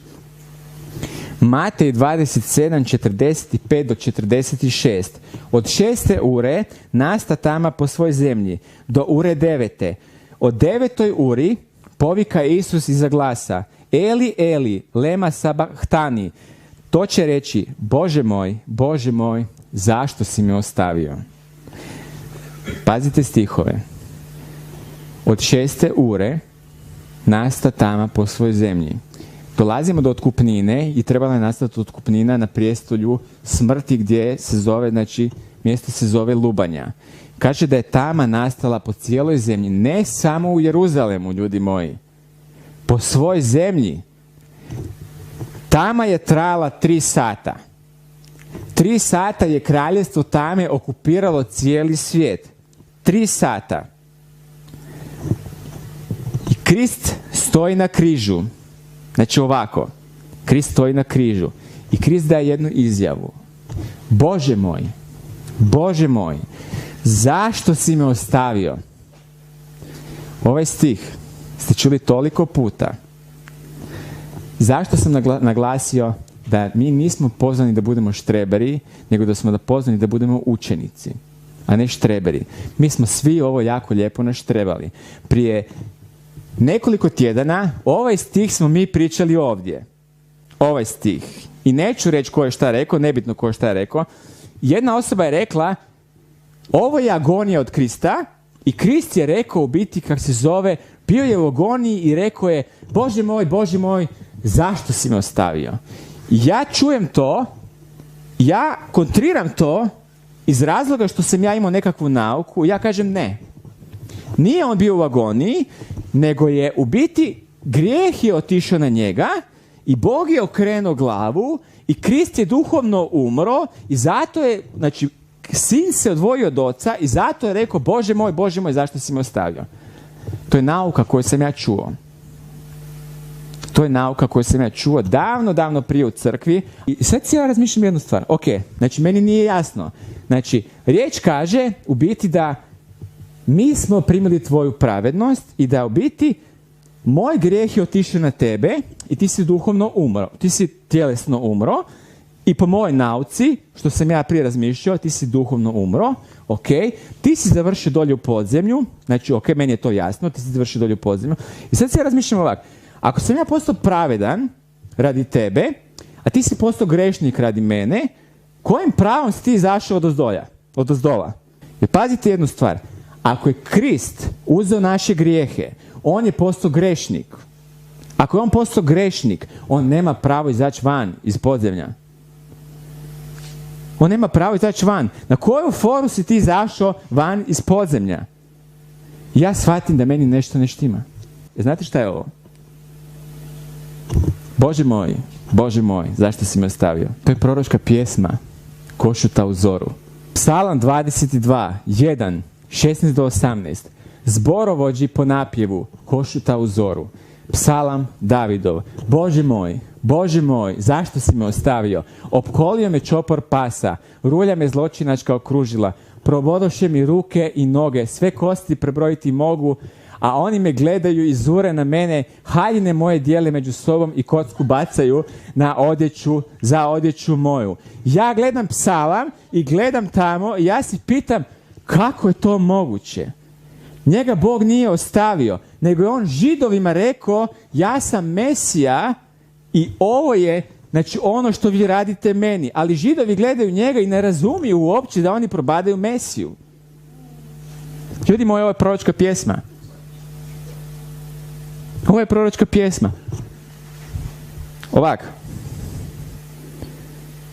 Matej 27:45-46. Od 6. ure nasta tama po svoj zemlji do ure 9. Od 9. uri povika Isus iza glasa: Eli, Eli, lema sabahtani. To će reći, Bože moj, zašto si me ostavio? Pazite stihove. od 6. ure nasta tama po svojoj zemlji. Dolazimo do otkupnine i trebala je nastati otkupnina na prijestolju smrti gdje se zove, znači mjesto se zove Lubanja. Kaže da je tama nastala po cijeloj zemlji, ne samo u Jeruzalemu, ljudi moji. Po svojoj zemlji. Tama je trajala 3 sata. 3 sata je kraljevstvo tame okupiralo cijeli svijet. 3 sata. I Krist stoji na križu. Znači ovako. Krist stoji na križu. I Krist daje jednu izjavu. Bože moj, Bože moj, zašto si me ostavio? Ovaj stih ste čuli toliko puta. Zašto sam naglasio da mi nismo pozvani da budemo štreberi, nego da smo pozvani da budemo učenici, a ne štreberi. Mi smo svi ovo jako lijepo naštrebali. Prije nekoliko tjedana ovaj stih smo mi pričali ovdje. Ovaj stih. I neću reći ko je šta rekao, nebitno ko je šta rekao. Jedna osoba je rekla, ovo je agonija od Krista, i Krist je rekao u biti, kak se zove, bio je u agoniji i rekao je, Bože moj, zašto si me ostavio? Ja čujem to, ja kontriram to iz razloga što sam ja imao nekakvu nauku, ja kažem ne. Nije on bio u agoniji, nego je u biti grijeh je otišao na njega i Bog je okrenuo glavu i Krist je duhovno umro i zato je, znači, sin se odvojio od oca i zato je rekao, Bože moj, zašto si me ostavio? To je nauka koju sam ja čuo. To je nauka koju sam ja čuo davno prije u crkvi. I sad si ja razmišljam jednu stvar. Ok, znači meni nije jasno. Znači, riječ kaže u biti da mi smo primili tvoju pravednost i da u biti moj grijeh je otišao na tebe i ti si duhovno umro. Ti si tjelesno umro i po mojoj nauci, što sam ja prije razmišljao, ti si duhovno umro. Ok, ti si završio dolje u podzemlju. Znači, ok, meni je to jasno, ti si završio dolje u podzemlju. I sad si ja razmišljam ovako. Ako sam ja postao pravedan radi tebe, a ti si postao grešnik radi mene, kojim pravom si ti izašao odozdola? Jer pazite jednu stvar. Ako je Krist uzeo naše grijehe, on je postao grešnik. Ako je on postao grešnik, on nema pravo izaći van iz podzemlja. On nema pravo izaći van. Na koju foru si ti izašao van iz podzemlja? Ja shvatim da meni nešto ne štima. Znate šta je ovo? Bože moj, zašto si me ostavio? To je proročka pjesma Košuta u zoru. Psalam 22, 1, 16 do 18. Zborovođi po napjevu Košuta u zoru. Psalam Davidov. Bože moj, zašto si me ostavio? Opkolio me čopor pasa, rulja me zločinačka okružila, probodoše mi ruke i noge, sve kosti prebrojiti mogu, a oni me gledaju i zure na mene, haljine moje dijele među sobom i kocku bacaju za odjeću moju. Ja gledam psalam i gledam tamo i ja se pitam kako je to moguće. Njega Bog nije ostavio, nego je on Židovima rekao, ja sam Mesija i ovo je, znači, ono što vi radite meni. Ali Židovi gledaju njega i ne razumiju uopće da oni probadaju Mesiju. Ljudi moji, ovo je proročka pjesma. Ovo je proročka pjesma. Ovako.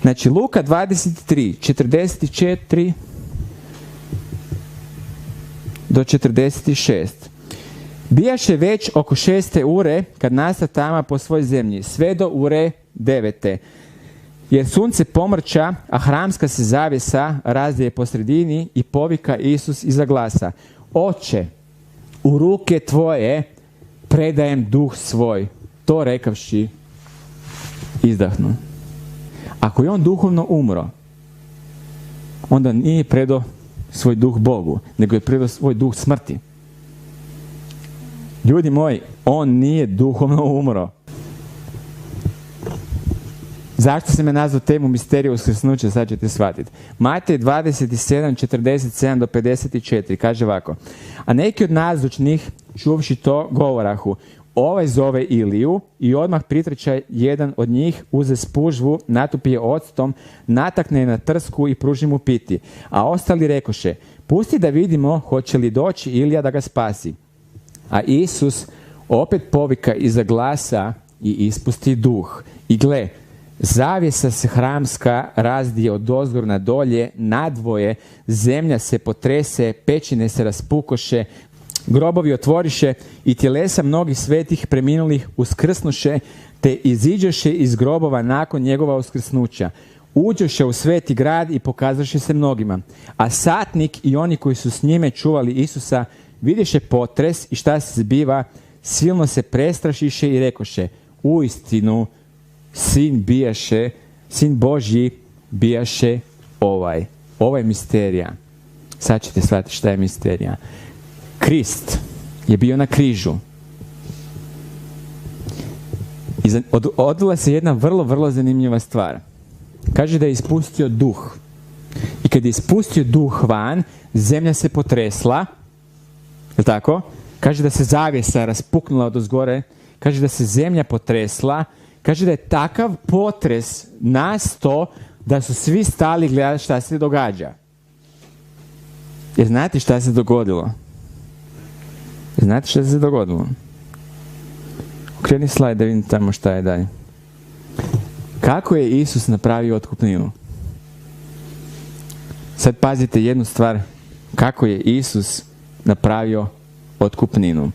Znači, Luka 23, 44 do 46. Bijaše već oko 6. ure kad nasta tama po svoj zemlji, sve do ure 9. Jer sunce pomrča, a hramska se zavjesa razdje po sredini i povika Isus iza glasa. Oče, u ruke tvoje predajem duh svoj. To rekavši izdahnu. Ako je on duhovno umro, onda nije predao svoj duh Bogu, nego je predao svoj duh smrti. Ljudi moji, on nije duhovno umro. Zašto sam je nazvao temu misteriju uskrsnuća, sad ćete shvatiti. Matej 27, 47 do 54, kaže ovako. A neki od nazočnih, čuvši to, govorahu, ovaj zove Iliju, i odmah pritrča jedan od njih, uze spužvu, natupi je octom, natakne je na trsku i pruži mu piti. A ostali rekoše, pusti da vidimo hoće li doći Ilija da ga spasi. A Isus opet povika iza glasa i ispusti duh. I gle, zavjesa se hramska razdije od ozgor na dolje, nadvoje, zemlja se potrese, pećine se raspukoše, grobovi otvoriše i tjelesa mnogih svetih preminulih uskrsnuše, te iziđoše iz grobova nakon njegova uskrsnuća. Uđoše u sveti grad i pokazaše se mnogima. A satnik i oni koji su s njime čuvali Isusa vidješe potres i šta se zbiva, silno se prestrašiše i rekoše: uistinu, sin Božji bijaše ovaj. Ovo je misterija. Sad ćete shvatiti šta je misterija. Krist je bio na križu. I odvila se jedna vrlo, vrlo zanimljiva stvar. Kaže da je ispustio duh. I kad je ispustio duh van, zemlja se potresla. Je li tako? Kaže da se zavjesa raspuknula odozgore. Kaže da se zemlja potresla. Kaže da je takav potres nastao da su svi stali gledati šta se događa. Jer znate šta se dogodilo? Znate šta se dogodilo? Okreni slajd da vidim tamo šta je dalje. Kako je Isus napravio otkupninu? Sad pazite jednu stvar. Kako je Isus napravio otkupninu?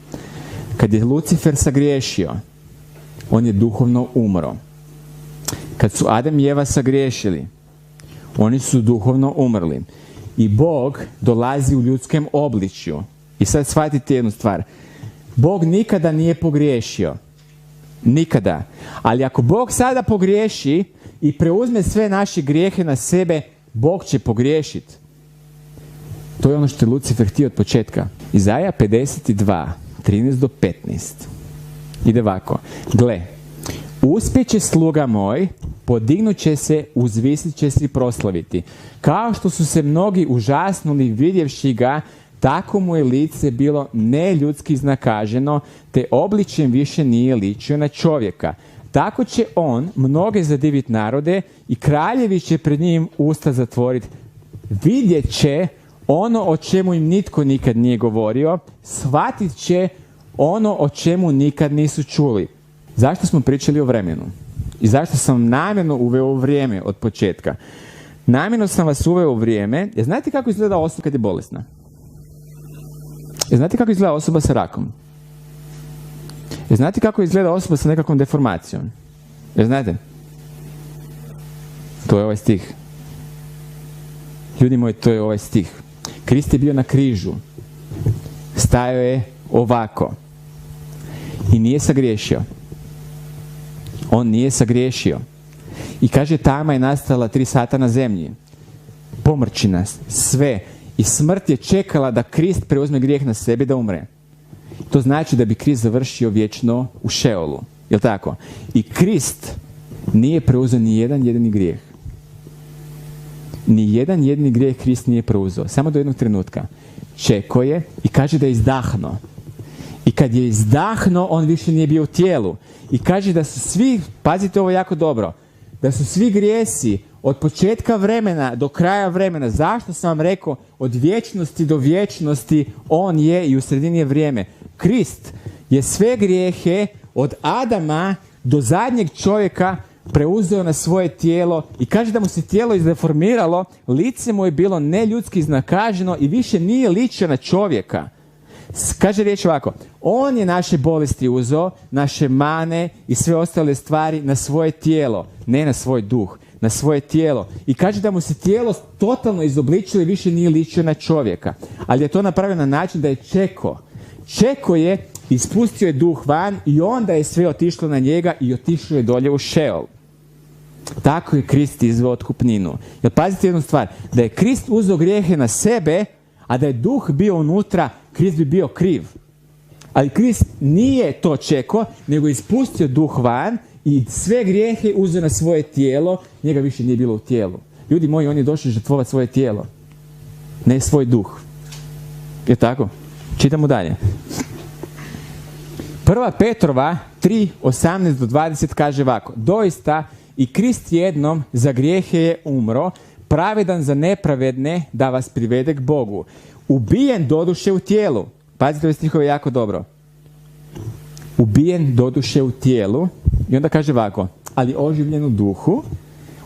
Kad je Lucifer sagriješio, on je duhovno umro. Kad su Adam i Eva sagriješili, oni su duhovno umrli. I Bog dolazi u ljudskem obličju. I sad shvatite jednu stvar. Bog nikada nije pogriješio. Nikada. Ali ako Bog sada pogriješi i preuzme sve naše grijehe na sebe, Bog će pogriješiti. To je ono što je Lucifer htio od početka. Izaja 52, 13 do 15. Ide ovako. Gle, uspjeće sluga moj, podignut će se, uzvisit će se i proslaviti. Kao što su se mnogi užasnuli vidjevši ga, tako mu je lice bilo neljudski iznakaženo, te obličjem više nije ličio na čovjeka. Tako će on mnoge zadivit narode i kraljevi će pred njim usta zatvoriti. Vidjet će ono o čemu im nitko nikad nije govorio, shvatit će ono o čemu nikad nisu čuli. Zašto smo pričali o vremenu? I zašto sam namjerno uveo u vrijeme od početka? Namjerno sam vas uveo u vrijeme, jer znate kako izgleda osoba kad je bolesna? Jer znate kako izgleda osoba sa rakom? Jer znate kako izgleda osoba sa nekakvom deformacijom? Jer znate? To je ovaj stih. Ljudi moji, to je ovaj stih. Krist je bio na križu. Stajao je ovako. I nije sagriješio. On nije sagriješio. I kaže, tama je nastala 3 sata na zemlji. Pomrčina, sve. I smrt je čekala da Krist preuzme grijeh na sebe da umre. To znači da bi Krist završio vječno u Šeolu. Jel' tako? I Krist nije preuzeo ni jedan jedini grijeh. Ni jedan jedini grijeh Krist nije preuzeo. Samo do jednog trenutka. Čekao je i kaže da je izdahnuo. I kad je izdahnuo, on više nije bio u tijelu. I kaže da su svi, pazite ovo jako dobro, da su svi grijesi od početka vremena do kraja vremena. Zašto sam vam rekao? Od vječnosti do vječnosti on je i u sredini je vrijeme. Krist je sve grijehe od Adama do zadnjeg čovjeka preuzeo na svoje tijelo i kaže da mu se tijelo izdeformiralo, lice mu je bilo neljudski iznakaženo i više nije ličio na čovjeka. Kaže riječ ovako, on je naše bolesti uzeo, naše mane i sve ostale stvari na svoje tijelo, ne na svoj duh, na svoje tijelo. I kaže da mu se tijelo totalno izobličilo i više nije ličio na čovjeka. Ali je to napravio na način da je čekao. Čekao je, ispustio je duh van i onda je sve otišlo na njega i otišlo je dolje u Šeol. Tako je Krist izveo otkupninu. Jer pazite jednu stvar, da je Krist uzeo grijehe na sebe, a da je duh bio unutra, Krist bi bio kriv. Ali Krist nije to čekao, nego je ispustio duh van i sve grijehe uzeo na svoje tijelo, njega više nije bilo u tijelu. Ljudi moji, on je došao žrtvovati svoje tijelo, ne svoj duh. Je tako? Čitamo dalje. 1. Petrova 3, 18 do 20 kaže ovako. Doista i Krist jednom za grijehe je umro, pravedan za nepravedne da vas privede k Bogu. Ubijen doduše u tijelu. Pazite ove stihove jako dobro. ubijen doduše u tijelu, i onda kaže ovako, ali oživljen u duhu,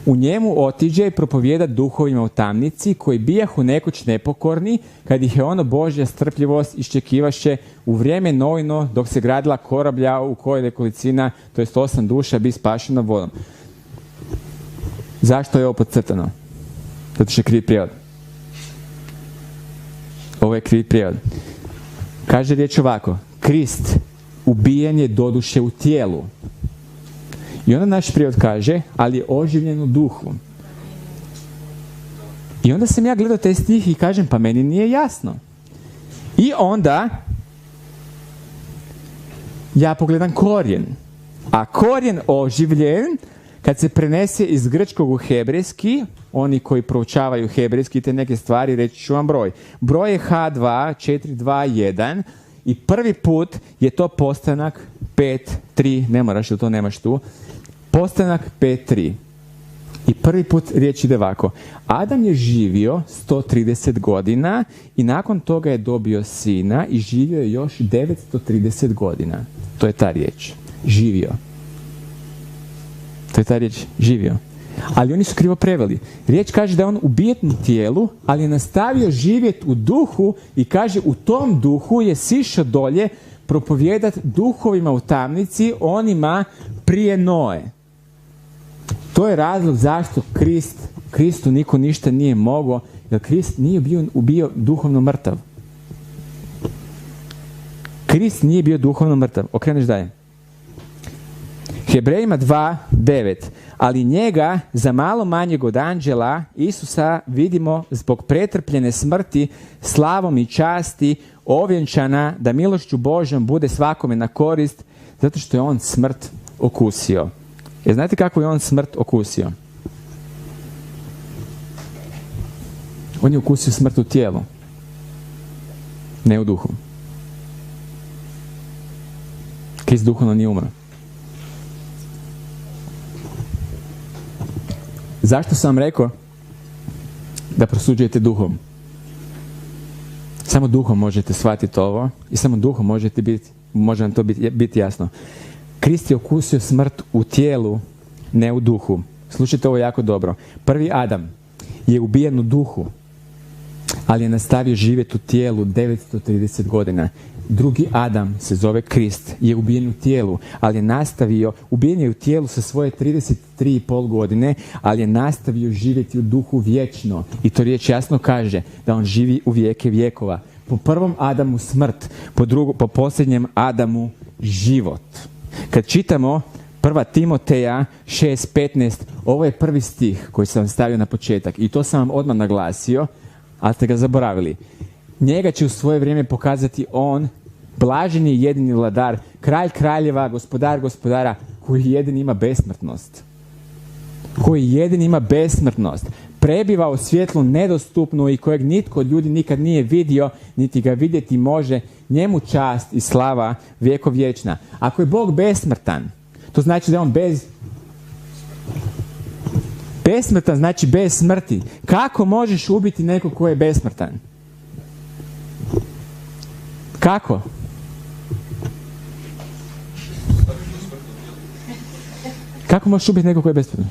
u njemu otiđe i propovijeda duhovima u tamnici, koji bijahu nekoć nepokorni, kad ih je ono Božja strpljivost iščekivaše u vrijeme Noino, dok se gradila korablja u kojoj nekolicina, to jest 8 duša, bi spašena vodom. Zašto je ovo podcrtano? Zato što je krivi prijevod. Ovo je krivi prijevod. Kaže riječ ovako, Krist ubijen je doduše u tijelu. I onda naš prijevod kaže, ali je oživljen u duhu. I onda sam ja gledao taj stih i kažem, pa meni nije jasno. I onda ja pogledam korijen. A korijen oživljen, kad se prenese iz grčkog u hebrejski, oni koji proučavaju hebrejski te neke stvari, reći ću vam broj. Broj je H24221 i prvi put je to postanak 5.3, ne moraš, to nemaš tu. Postanak 5.3. I prvi put riječ ide ovako. Adam je živio 130 godina i nakon toga je dobio sina i živio je još 930 godina. To je ta riječ. Živio. To je ta riječ. Živio. Ali oni su krivo preveli. Riječ kaže da je on ubijen u tijelu, ali je nastavio živjeti u duhu i kaže u tom duhu je sišao dolje propovijedat duhovima u tamnici, onima prije Noe. To je razlog zašto Kristu niko ništa nije mogao, jer Krist nije bio duhovno mrtav. Krist nije bio duhovno mrtav. Okreneš dalje. Hebrejima 2.9. Ali njega za malo manjeg od anđela Isusa vidimo zbog pretrpljene smrti, slavom i časti ovjenčana da milošću Božjom bude svakome na korist, zato što je on smrt okusio. Jer znate kako je on smrt okusio? On je okusio smrt u tijelu, ne u duhu. Krist duhovno nije umro. Zašto sam vam rekao da prosuđujete duhom? Samo duhom možete shvatiti ovo i samo duhom može vam to biti jasno. Krist je okusio smrt u tijelu, ne u duhu. Slušajte ovo jako dobro. Prvi Adam je ubijen u duhu, ali je nastavio živjeti u tijelu 930 godina. Drugi Adam se zove Krist, je ubijen u tijelu, ali je nastavio, ubijen je u tijelu sa svoje 33,5 godine, ali je nastavio živjeti u duhu vječno. I to riječ jasno kaže da on živi u vijeke vjekova. Po prvom Adamu smrt, po posljednjem Adamu život. Kad čitamo 1. Timoteja 6.15, ovo je prvi stih koji sam vam stavio na početak i to sam vam odmah naglasio, ali ste ga zaboravili. Njega će u svoje vrijeme pokazati on, blaženi i jedini vladar, kralj kraljeva, gospodar gospodara, koji jedini ima besmrtnost. Koji jedini ima besmrtnost. Prebiva u svjetlu nedostupnu i kojeg nitko od ljudi nikad nije vidio, niti ga vidjeti može, njemu čast i slava vjekovječna. Ako je Bog besmrtan, to znači da je on besmrtan, znači bez smrti. Kako možeš ubiti nekog ko je besmrtan? Kako? Kako možeš ubiti nekog ko je besmrtan?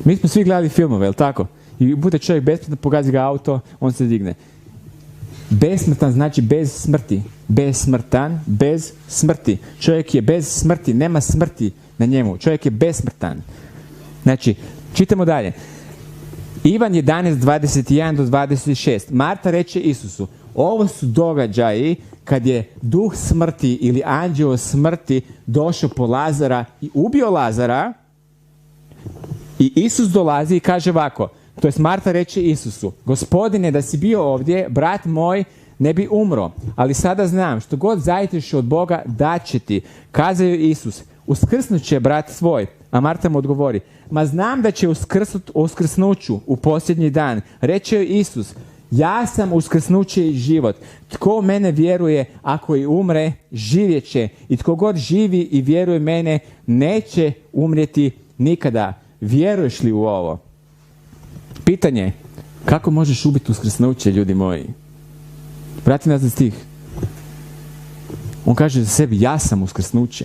Mi smo svi gledali filmove, jel tako? I bude čovjek besmrtan, pogazi ga auto, on se digne. Besmrtan znači bez smrti. Besmrtan, bez smrti. Čovjek je bez smrti, nema smrti na njemu. Čovjek je besmrtan. Znači, čitamo dalje. Ivan 11:21-26. Marta reče Isusu, ovo su događaji kad je duh smrti ili anđeo smrti došao po Lazara i ubio Lazara. I Isus dolazi i kaže ovako, to jest Marta reče Isusu, Gospodine, da si bio ovdje, brat moj ne bi umro, ali sada znam, što god zatražiš od Boga, daće ti. Kazao je Isus, uskrsnut će brat svoj. A Marta mu odgovori, ma znam da će uskrsnuću u posljednji dan. Reče je Isus, ja sam uskrsnuće i život. Tko u mene vjeruje, ako i umre, živjet će. I tko god živi i vjeruje mene, neće umrijeti nikada. Vjeruješ li u ovo? Pitanje, kako možeš ubiti uskrsnuće, ljudi moji? Vrati nas za stih. On kaže za sebi, ja sam uskrsnuće.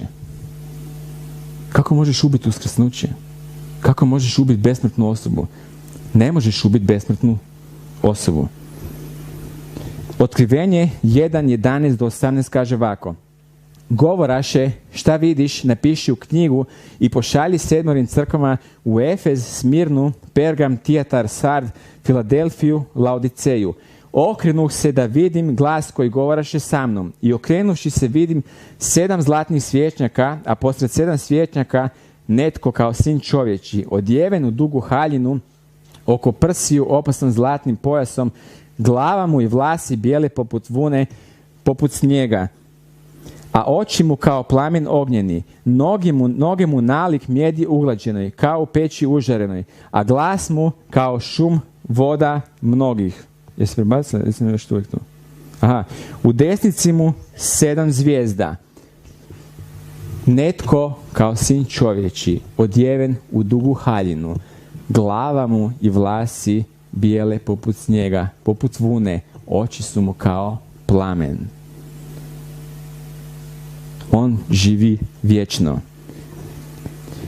Kako možeš ubiti uskrsnuće? Kako možeš ubiti besmrtnu osobu? Ne možeš ubiti besmrtnu osobu. Otkrivenje 1:11 do 18 kaže ovako. Govoraše, šta vidiš, napiši u knjigu i pošalji 7 crkvama u Efez, Smirnu, Pergam, Tijatar, Sard, Filadelfiju, Laodiceju. Okrenuh se da vidim glas koji govoraše sa mnom i okrenuvši se vidim 7 zlatnih svječnjaka, a posred 7 svječnjaka netko kao sin čovječji, odjeven u dugu haljinu, oko prsiju opasan zlatnim pojasom, glava mu i vlasi bijele poput vune, poput snijega, a oči mu kao plamen ognjeni, noge mu nalik mjedi uglađenoj, kao u peći užarenoj, a glas mu kao šum voda mnogih. Jesi prebacili? Jesi još uvijek tu? Aha. U desnici mu 7 zvijezda. Netko kao sin čovječi, odjeven u dugu haljinu, glava mu i vlasi bijele poput snijega, poput vune, oči su mu kao plamen. On živi vječno.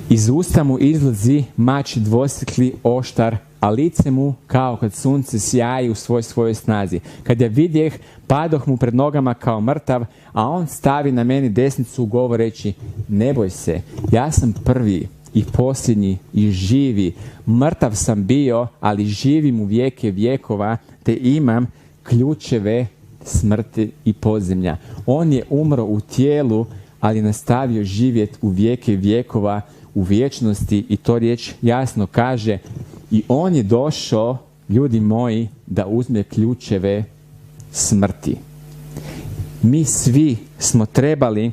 Iz usta mu izlazi mač dvosjekli oštar, a lice mu kao kad sunce sjaji u svojoj snazi. Kad ja vidjeh, padoh mu pred nogama kao mrtav, a on stavi na meni desnicu govoreći, ne boj se, ja sam prvi i posljednji i živi. Mrtav sam bio, ali živim u vijeke vjekova, te imam ključeve smrti i podzemlja. On je umro u tijelu, ali nastavio živjeti u vijeke vjekova, u vječnosti, i to riječ jasno kaže. I on je došao, ljudi moji, da uzme ključeve smrti. Mi svi smo trebali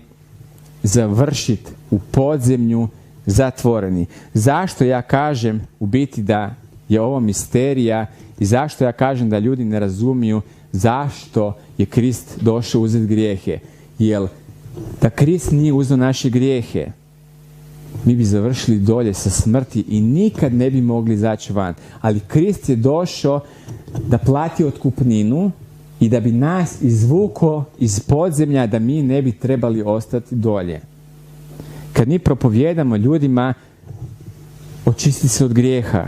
završiti u podzemlju zatvoreni. Zašto ja kažem u biti da je ovo misterija i zašto ja kažem da ljudi ne razumiju zašto je Krist došao uzeti grijehe? Jer da Krist nije uzeo naše grijehe, mi bi završili dolje sa smrti i nikad ne bi mogli izaći van. Ali Krist je došao da plati otkupninu i da bi nas izvukao iz podzemlja, da mi ne bi trebali ostati dolje. Kad mi propovijedamo ljudima, očisti se od grijeha.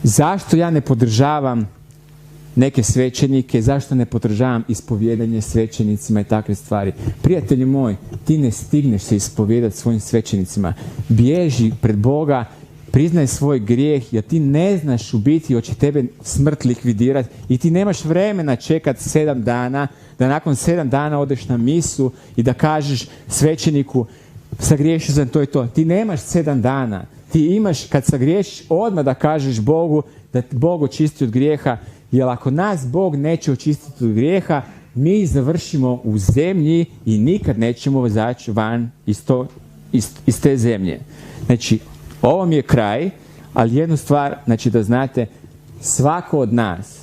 Zašto ja ne podržavam neke svećenike, zašto ne podržavam ispovjedanje svećenicima i takve stvari? Prijatelji moj, ti ne stigneš se ispovjedati svojim svećenicima. Bježi pred Boga, priznaj svoj grijeh, jer ti ne znaš u biti hoće tebe smrt likvidirati i ti nemaš vremena čekati 7 dana, da nakon 7 dana odeš na misu i da kažeš svećeniku, sagriješio sam to i to. Ti nemaš 7 dana. Ti imaš, kad sagriješiš, odmah da kažeš Bogu da te Bog očisti od grijeha, jer ako nas Bog neće očistiti od grijeha, mi završimo u zemlji i nikad nećemo izaći van iz te zemlje. Znači, ovo mi je kraj, ali jednu stvar, znači da znate, svako od nas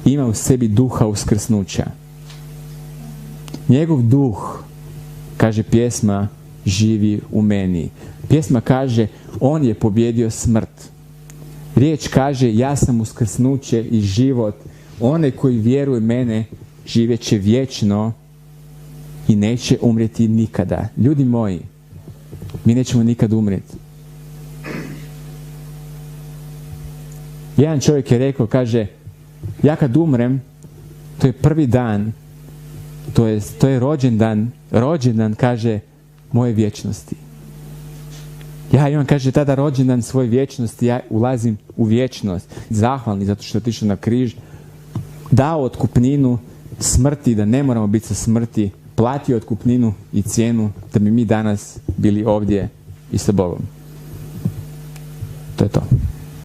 ima u sebi duha uskrsnuća. Njegov duh, kaže pjesma, živi u meni. Pjesma kaže, on je pobjedio smrt. Riječ kaže, ja sam uskrsnuće i život. Onaj koji vjeruje mene živjet će vječno i neće umrijeti nikada. Ljudi moji, mi nećemo nikad umrijeti. Jedan čovjek je rekao, kaže, ja kad umrem, to je prvi dan, to je rođendan, kaže, moje vječnosti. Ja imam, kaže, tada rođendan svoje vječnosti, ja ulazim u vječnost. Zahvalni zato što je otišao na križ, dao otkupninu smrti, da ne moramo biti sa smrti, platio otkupninu i cijenu da bi mi danas bili ovdje i sa Bogom. To je to.